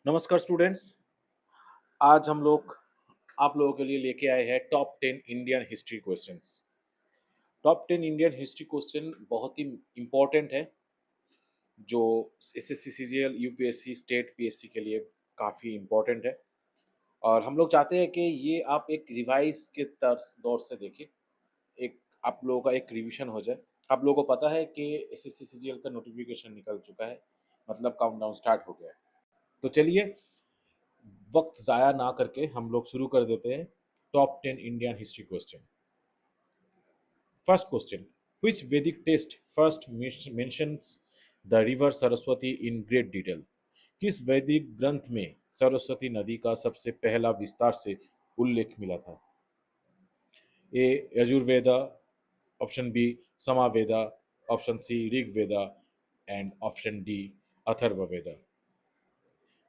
नमस्कार स्टूडेंट्स। आज हम लोग आप लोगों के लिए लेके आए हैं top 10 Indian history questions. Top 10 Indian history question बहुत ही इम्पोर्टेंट है, जो SSC, CGL, UPSC, state PSC के लिए काफ़ी इम्पोर्टेंट है। और हम लोग चाहते हैं कि ये आप एक रिवाइज के तर्ज दौर से देखें, एक आप लोगों का एक रिवीजन हो जाए। आप लोगों को पता है कि एसएससी, सीजीएल का नोटिफिकेशन निकल चुका है, मतलब काउंटडाउन स्टार्ट हो गया है। तो चलिए, वक्त ज़ाया ना करके हम लोग शुरू कर देते हैं top 10 Indian history question. First question, which Vedic text first mentions the river Saraswati in great detail? किस वैदिक ग्रंथ में सरस्वती नदी का सबसे पहला विस्तार से उल्लेख मिला था? A Yajurveda, option B Samaveda, option C Rigveda and option D Atharvaveda.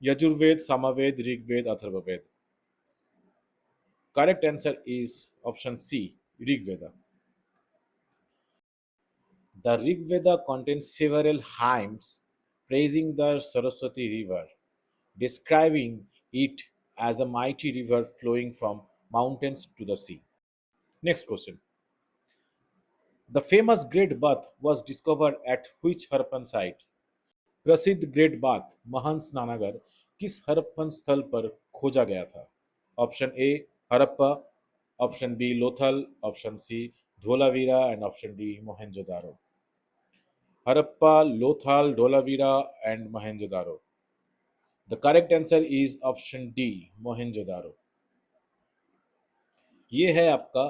Yajurveda, Samaveda, Rigveda, Atharvaveda. Correct answer is option C, Rig Veda. The Rig Veda contains several hymns praising the Saraswati River, describing it as a mighty river flowing from mountains to the sea. Next question. The famous Great Bath was discovered at which Harappan site? प्रसिद्ध great bath महान स्नानागार किस हड़प्पन स्थल पर खोजा गया था? Option A Harappa, option B Lothal, option C Dholavira and option D Mohenjodaro. Harappa, Lothal, Dholavira and Mohenjodaro. The correct answer is option D Mohenjodaro. ये है आपका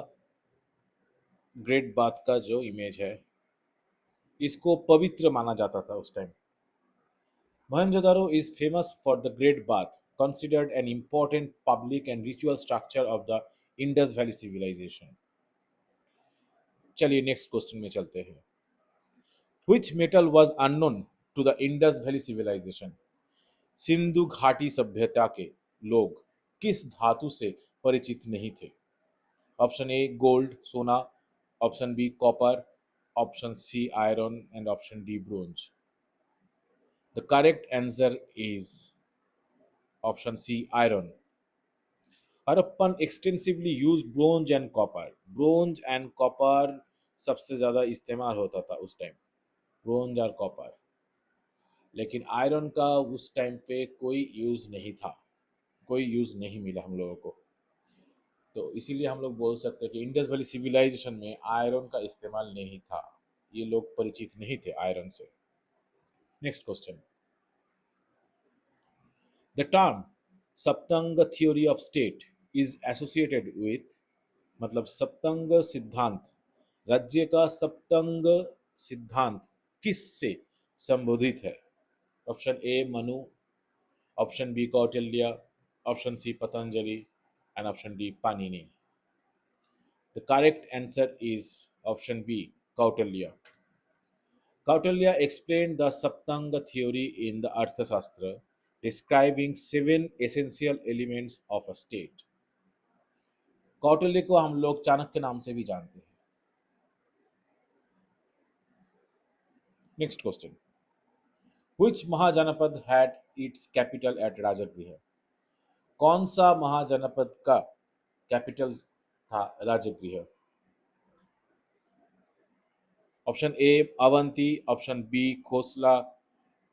ग्रेट बाथ का जो इमेज है, इसको पवित्र माना जाता था उस time. Mohenjo-daro is famous for the Great Bath, considered an important public and ritual structure of the Indus Valley civilization. चलिए नेक्स्ट क्वेश्चन में चलते हैं। Which metal was unknown to the Indus Valley civilization? Sindhu घाटी सभ्यता के लोग किस धातु से परिचित नहीं थे? ऑप्शन ए गोल्ड सोना, option B copper, option C iron and option D bronze. The correct answer is option C iron. Harappan extensively use bronze and copper. Bronze and copper सबसे ज्यादा इस्तेमाल होता था उस टाइम, ब्रोंज और कॉपर। लेकिन iron का उस टाइम पे कोई यूज नहीं था, कोई यूज नहीं मिला हम लोगों को। तो इसीलिए हम लोग बोल सकते हैं कि इंडस वैली सिविलाइजेशन में आयरन का इस्तेमाल नहीं था, ये लोग परिचित नहीं थे आयरन से। Next question. The term Saptang theory of state is associated with, मतलब सप्तंग सिद्धांत, राज्य का सप्तंग सिद्धांत किस से संबोधित है? Option A Manu, option B Kautilya, option C Patanjali and option D Panini. The correct answer is option B Kautilya. Kautilya explained the Saptanga theory in the Arthashastra, describing 7 essential elements of a state. Kautilya को हम लोग चाणक्य नाम से भी जानते हैं। Next question. Which Mahajanapada had its capital at Rajgriha? कौन सा महाजनपद का कैपिटल था Rajgriha? Option A Avanti, option B Khosla,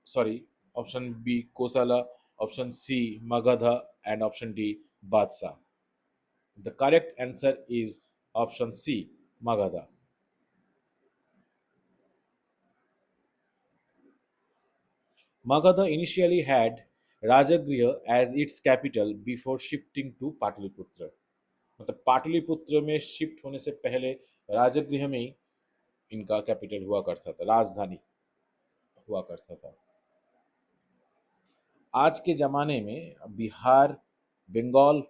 sorry, option B Kosala, option C Magadha and option D बादशाह। The correct answer is option C, Magadha. Magadha initially had Rajagriha as its capital before shifting to Pataliputra. मतलब पाटलिपुत्र में shift होने से पहले राजगृह में ही इनका capital हुआ करता था, राजधानी हुआ करता था। आज के ज़माने में बिहार, बंगाल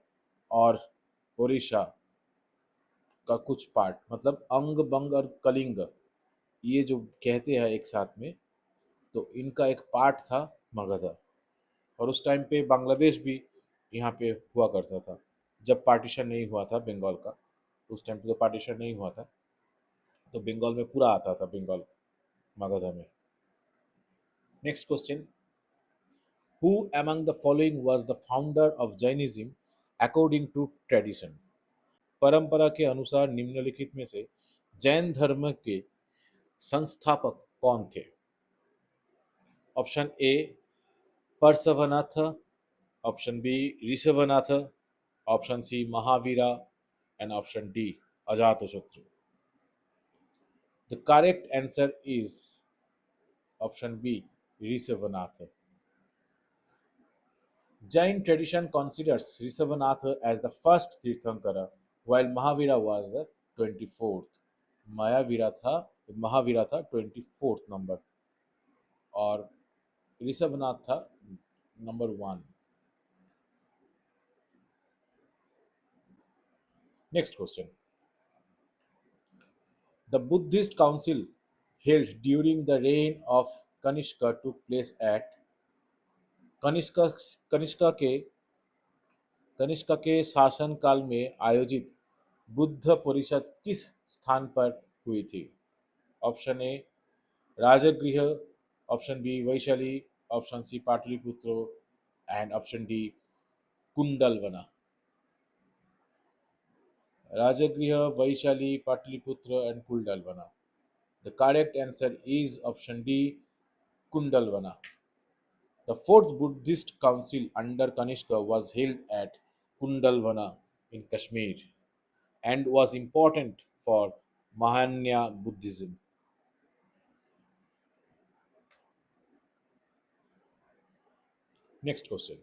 और उड़ीसा का कुछ पार्ट, मतलब अंग, बंग और कलिंग, ये जो कहते हैं एक साथ में, तो इनका एक पार्ट था मगध। और उस टाइम पे बांग्लादेश भी यहाँ पे हुआ करता था, जब पार्टीशन नहीं हुआ था बंगाल का। उस टाइम पे तो पार्टीशन नहीं हुआ था, तो बंगाल में पूरा आता था, बंगाल मगध में। Next question. Who among the following was the founder of Jainism according to tradition? परंपरा के अनुसार निम्नलिखित में से जैन धर्म के संस्थापक कौन थे? Option A Parshvanath, option B Rishabhnath, option C Mahavira and option D Ajatashatru. The correct answer is option B, Rishabhanath. Jain tradition considers Rishabhanath as the first Tirthankara, while Mahavira was the 24th. Mahavira था 24th नंबर और ऋषभनाथ था number 1. Next question. The Buddhist council held during the reign of Kanishka took place at Kanishka Kanishka के कनिष्का के शासनकाल में आयोजित बुद्ध परिषद किस स्थान पर हुई थी? Option A Rajgriha, option B Vaishali, option C Pataliputra and option D Kundalvana. Rajgriha, Vaishali, Pataliputra and Kundalvana. The correct answer is option D, Kundalvana. The fourth Buddhist council under Kanishka was held at Kundalvana in Kashmir and was important for Mahayana Buddhism. Next question.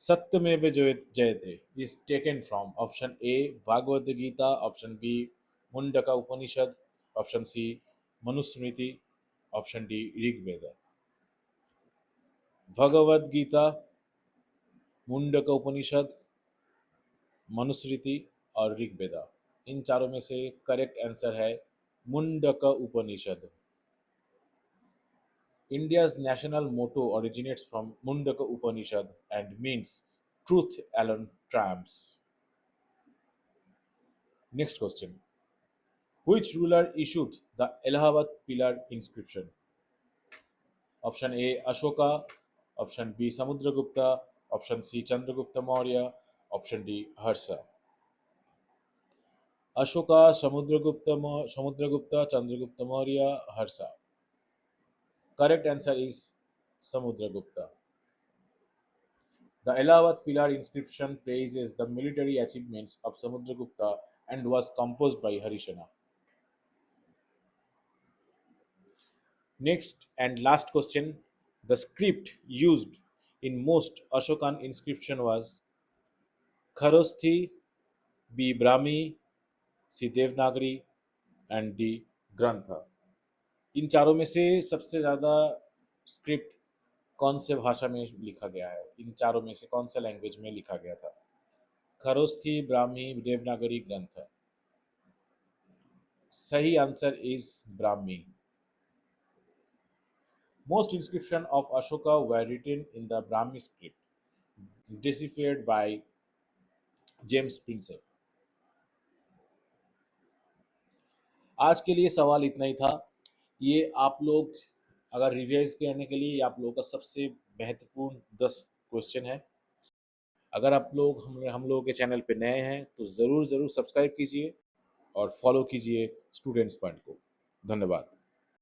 Satyameva Jayate is taken from option A, Bhagavad Gita, option B, Mundaka Upanishad, option C, Manusmriti, option D, Rig Veda. Bhagavad Gita, Mundaka Upanishad, Manusmriti और ऋग्वेदा. इन चारों में से correct answer है मुंडक उपनिषद. India's national motto originates from Mundaka Upanishad and means truth alone triumphs. Next question. Which ruler issued the Allahabad Pillar inscription? Option A Ashoka, option B Samudragupta, option C Chandragupta Maurya, option D Harsha. Ashoka, Samudragupta, Chandragupta Maurya, Harsha. Correct answer is Samudragupta. The Allahabad Pillar inscription praises the military achievements of Samudragupta and was composed by Harishana. Next and last question. The script used in most Ashokan inscription was Kharosthi, B. Brahmi, C. Devanagari and D. Grantha. इन चारों में से सबसे ज़्यादा script कौन से भाषा में लिखा गया है? इन चारों में से कौन सा लैंग्वेज में लिखा गया था? खरोस्थी, ब्राह्मी, देवनागरी, ग्रंथ. सही answer is Brahmi. Most inscriptions of Ashoka were written in the Brahmi script, deciphered by James Prinsep. आज के लिए सवाल इतना ही था. ये आप लोग अगर रिवाइज करने के लिए आप लोगों का सबसे महत्वपूर्ण 10 क्वेश्चन है. अगर आप लोग हम लोगों के चैनल पे नए हैं तो ज़रूर सब्सक्राइब कीजिए और फॉलो कीजिए स्टूडेंट्स पॉइंट को. धन्यवाद.